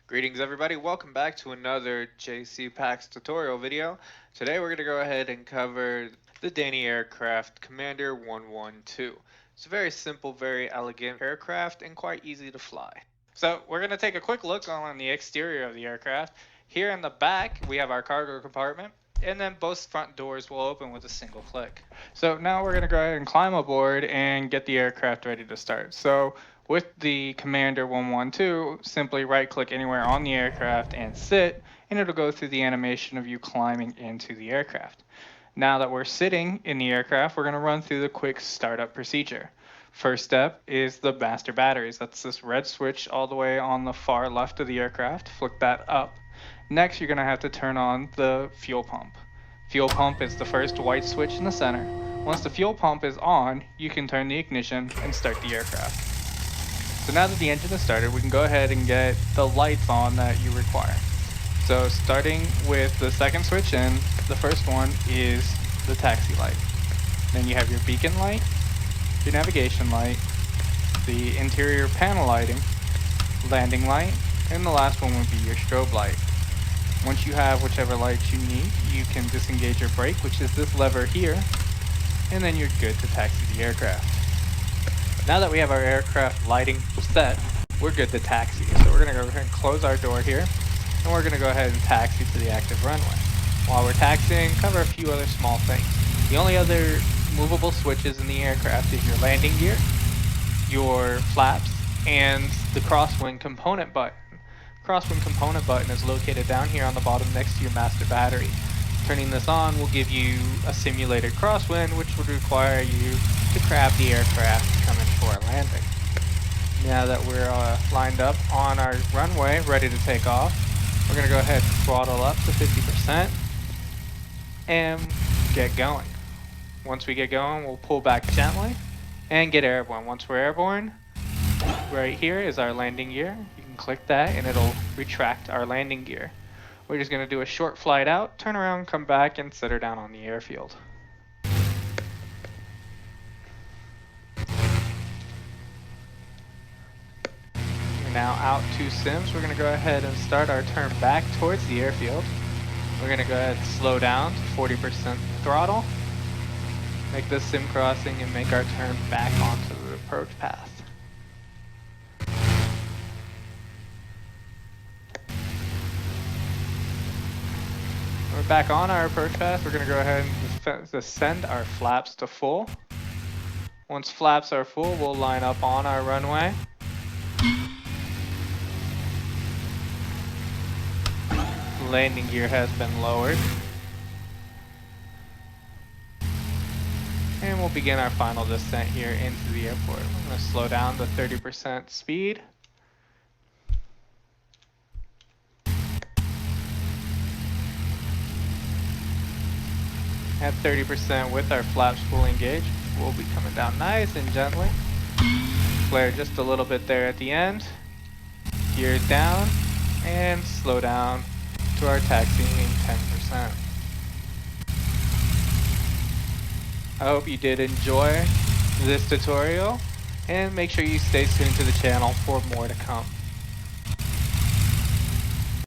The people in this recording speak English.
Greetings everybody, welcome back to another JC Pax tutorial video. Today we're going to go ahead and cover the Dani Aircraft Commander 112. It's a very simple, very elegant aircraft and quite easy to fly. So we're going to take a quick look on the exterior of the aircraft. Here in the back we have our cargo compartment, and then both front doors will open with a single click. So now we're going to go ahead and climb aboard and get the aircraft ready to start. So with the Commander 112, simply right click anywhere on the aircraft and sit, and it'll go through the animation of you climbing into the aircraft. Now that we're sitting in the aircraft, we're going to run through the quick startup procedure. First step is the master batteries. That's this red switch all the way on the far left of the aircraft. Flick that up. Next, you're going to have to turn on the fuel pump. Fuel pump is the first white switch in the center. Once the fuel pump is on, you can turn the ignition and start the aircraft. So now that the engine is started, we can go ahead and get the lights on that you require. So starting with the second switch in, the first one is the taxi light. Then you have your beacon light, your navigation light, the interior panel lighting, landing light, and the last one would be your strobe light. Once you have whichever lights you need, you can disengage your brake, which is this lever here, and then you're good to taxi the aircraft. Now that we have our aircraft lighting set, we're good to taxi. So we're going to go ahead and close our door here, and we're going to go ahead and taxi to the active runway. While we're taxiing, cover a few other small things. The only other movable switches in the aircraft is your landing gear, your flaps, and the crosswind component button. Crosswind component button is located down here on the bottom next to your master battery. Turning this on will give you a simulated crosswind, which would require you to grab the aircraft to come in for a landing. Now that we're lined up on our runway, ready to take off, we're going to go ahead and throttle up to 50% and get going. Once we get going, we'll pull back gently and get airborne. Once we're airborne, right here is our landing gear. You can click that and it'll retract our landing gear. We're just going to do a short flight out, turn around, come back, and set her down on the airfield. We're now out 2 sims. We're going to go ahead and start our turn back towards the airfield. We're going to go ahead and slow down to 40% throttle, make this sim crossing, and make our turn back onto the approach path. We're back on our approach path. We're going to go ahead and descend our flaps to full. Once flaps are full, we'll line up on our runway. Landing gear has been lowered. And we'll begin our final descent here into the airport. We're going to slow down to 30% speed. At 30% with our flaps fully engaged, we'll be coming down nice and gently. Flare just a little bit there at the end. Gears down and slow down to our taxiing 10%. I hope you did enjoy this tutorial, and make sure you stay tuned to the channel for more to come.